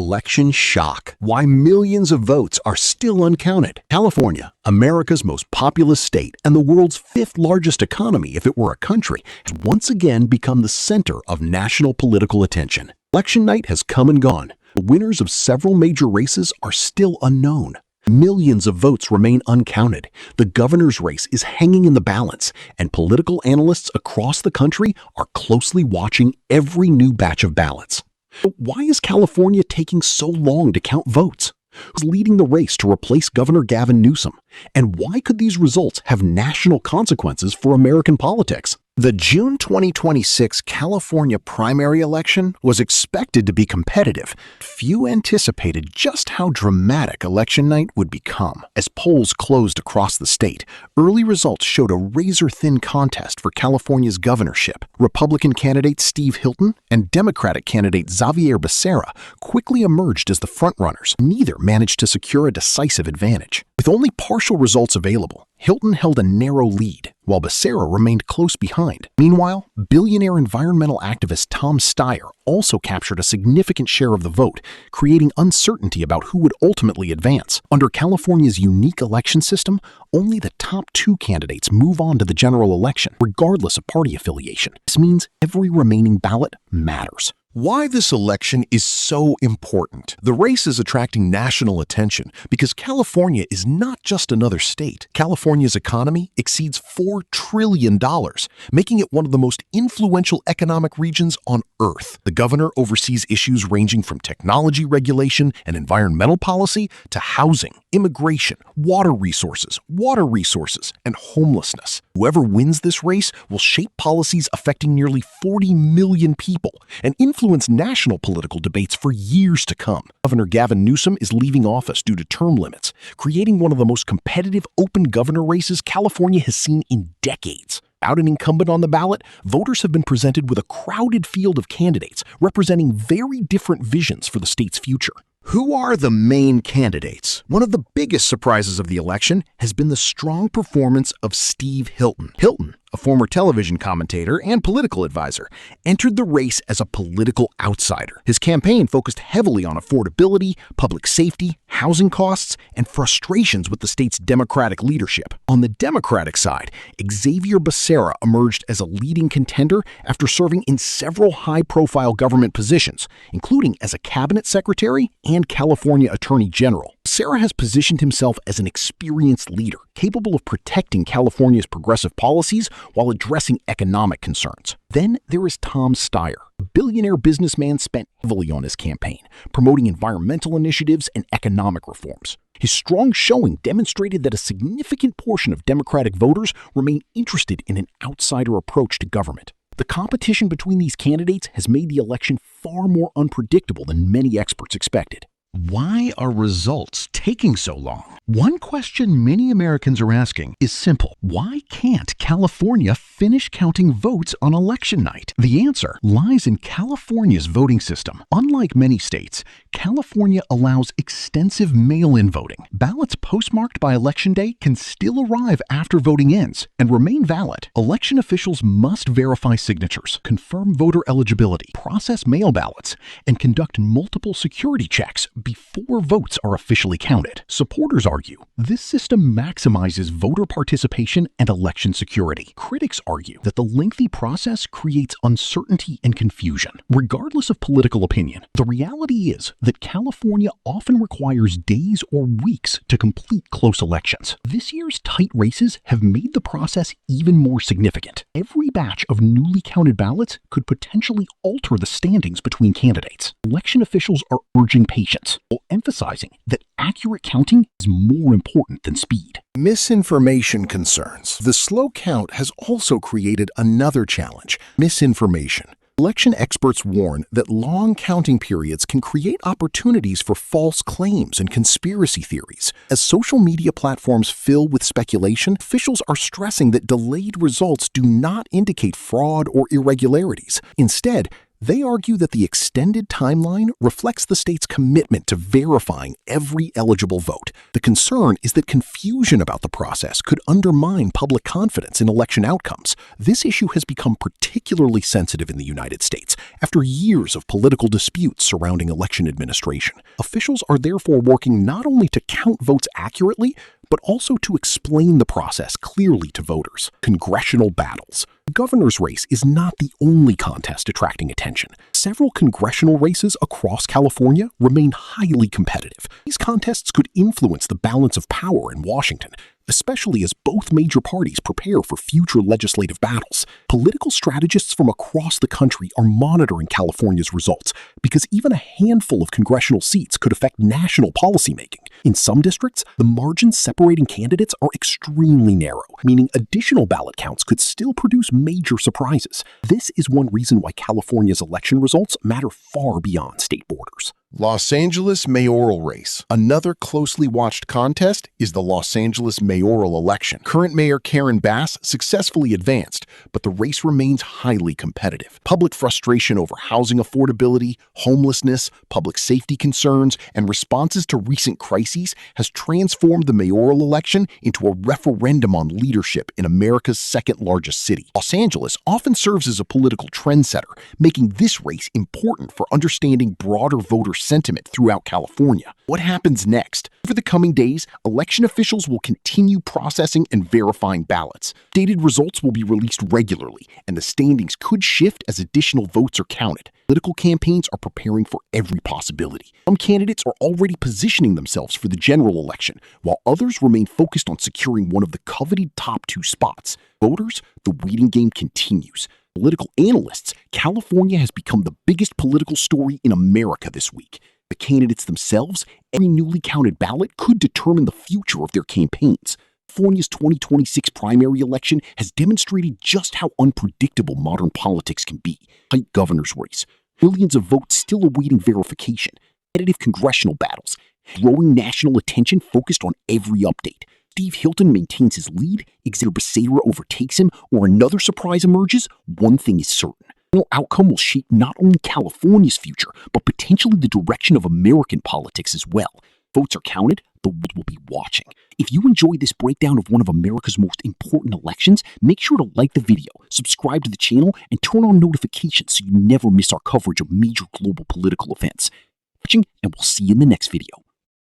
Election shock. Why millions of votes are still uncounted. California, America's most populous state and the world's fifth largest economy if it were a country, has once again become the center of national political attention. Election night has come and gone. The winners of several major races are still unknown. Millions of votes remain uncounted. The governor's race is hanging in the balance, and political analysts across the country are closely watching every new batch of ballots. But why is California taking so long to count votes? Who's leading the race to replace Governor Gavin Newsom? And why could these results have national consequences for American politics? The June 2026 California primary election was expected to be competitive. Few anticipated just how dramatic election night would become. As polls closed across the state, early results showed a razor-thin contest for California's governorship. Republican candidate Steve Hilton and Democratic candidate Xavier Becerra quickly emerged as the frontrunners. Neither managed to secure a decisive advantage. With only partial results available, Hilton held a narrow lead, while Becerra remained close behind. Meanwhile, billionaire environmental activist Tom Steyer also captured a significant share of the vote, creating uncertainty about who would ultimately advance. Under California's unique election system, only the top two candidates move on to the general election, regardless of party affiliation. This means every remaining ballot matters. Why this election is so important. The race is attracting national attention because California is not just another state. California's economy exceeds $4 trillion, making it one of the most influential economic regions on Earth. The governor oversees issues ranging from technology regulation and environmental policy to housing, immigration, water resources, and homelessness. Whoever wins this race will shape policies affecting nearly 40 million people and influence national political debates for years to come. Governor Gavin Newsom is leaving office due to term limits, creating one of the most competitive open governor races California has seen in decades. Without an incumbent on the ballot, voters have been presented with a crowded field of candidates representing very different visions for the state's future. Who are the main candidates? One of the biggest surprises of the election has been the strong performance of Steve Hilton. Hilton, a former television commentator and political advisor, entered the race as a political outsider. His campaign focused heavily on affordability, public safety, housing costs, and frustrations with the state's Democratic leadership. On the Democratic side, Xavier Becerra emerged as a leading contender after serving in several high-profile government positions, including as a cabinet secretary and California Attorney General. Becerra has positioned himself as an experienced leader, capable of protecting California's progressive policies while addressing economic concerns. Then there is Tom Steyer. A billionaire businessman spent heavily on his campaign, promoting environmental initiatives and economic reforms. His strong showing demonstrated that a significant portion of Democratic voters remain interested in an outsider approach to government. The competition between these candidates has made the election far more unpredictable than many experts expected. Why are results taking so long? One question many Americans are asking is simple. Why can't California finish counting votes on election night? The answer lies in California's voting system. Unlike many states, California allows extensive mail-in voting. Ballots postmarked by Election Day can still arrive after voting ends and remain valid. Election officials must verify signatures, confirm voter eligibility, process mail ballots, and conduct multiple security checks before votes are officially counted. Supporters argue this system maximizes voter participation and election security. Critics argue that the lengthy process creates uncertainty and confusion. Regardless of political opinion, the reality is that California often requires days or weeks to complete close elections. This year's tight races have made the process even more significant. Every batch of newly counted ballots could potentially alter the standings between candidates. Election officials are urging patience, while emphasizing that accurate counting is more important than speed. Misinformation concerns. The slow count has also created another challenge: misinformation. Election experts warn that long counting periods can create opportunities for false claims and conspiracy theories. As social media platforms fill with speculation, officials are stressing that delayed results do not indicate fraud or irregularities. Instead, They argue that the extended timeline reflects the state's commitment to verifying every eligible vote. The concern is that confusion about the process could undermine public confidence in election outcomes. This issue has become particularly sensitive in the United States after years of political disputes surrounding election administration. Officials are therefore working not only to count votes accurately, but also to explain the process clearly to voters. Congressional battles. The governor's race is not the only contest attracting attention. Several congressional races across California remain highly competitive. These contests could influence the balance of power in Washington, especially as both major parties prepare for future legislative battles. Political strategists from across the country are monitoring California's results because even a handful of congressional seats could affect national policymaking. In some districts, the margins separating candidates are extremely narrow, meaning additional ballot counts could still produce major surprises. This is one reason why California's election results matter far beyond state borders. Los Angeles mayoral race. Another closely watched contest is the Los Angeles mayoral election. Current Mayor Karen Bass successfully advanced, but the race remains highly competitive. Public frustration over housing affordability, homelessness, public safety concerns, and responses to recent crises has transformed the mayoral election into a referendum on leadership in America's second-largest city. Los Angeles often serves as a political trendsetter, making this race important for understanding broader voter sentiment throughout California. What happens next? Over the coming days, election officials will continue processing and verifying ballots. Dated results will be released regularly, and the standings could shift as additional votes are counted. Political campaigns are preparing for every possibility. Some candidates are already positioning themselves for the general election, while others remain focused on securing one of the coveted top two spots. Voters, the waiting game continues. Political analysts, California has become the biggest political story in America this week. The candidates themselves, every newly counted ballot could determine the future of their campaigns. California's 2026 primary election has demonstrated just how unpredictable modern politics can be. Tight governor's race, millions of votes still awaiting verification, competitive congressional battles, growing national attention focused on every update. Steve Hilton maintains his lead, Exeter Becerra overtakes him, or another surprise emerges, one thing is certain. The final outcome will shape not only California's future, but potentially the direction of American politics as well. Votes are counted, the world will be watching. If you enjoyed this breakdown of one of America's most important elections, make sure to like the video, subscribe to the channel, and turn on notifications so you never miss our coverage of major global political events. And we'll see you in the next video.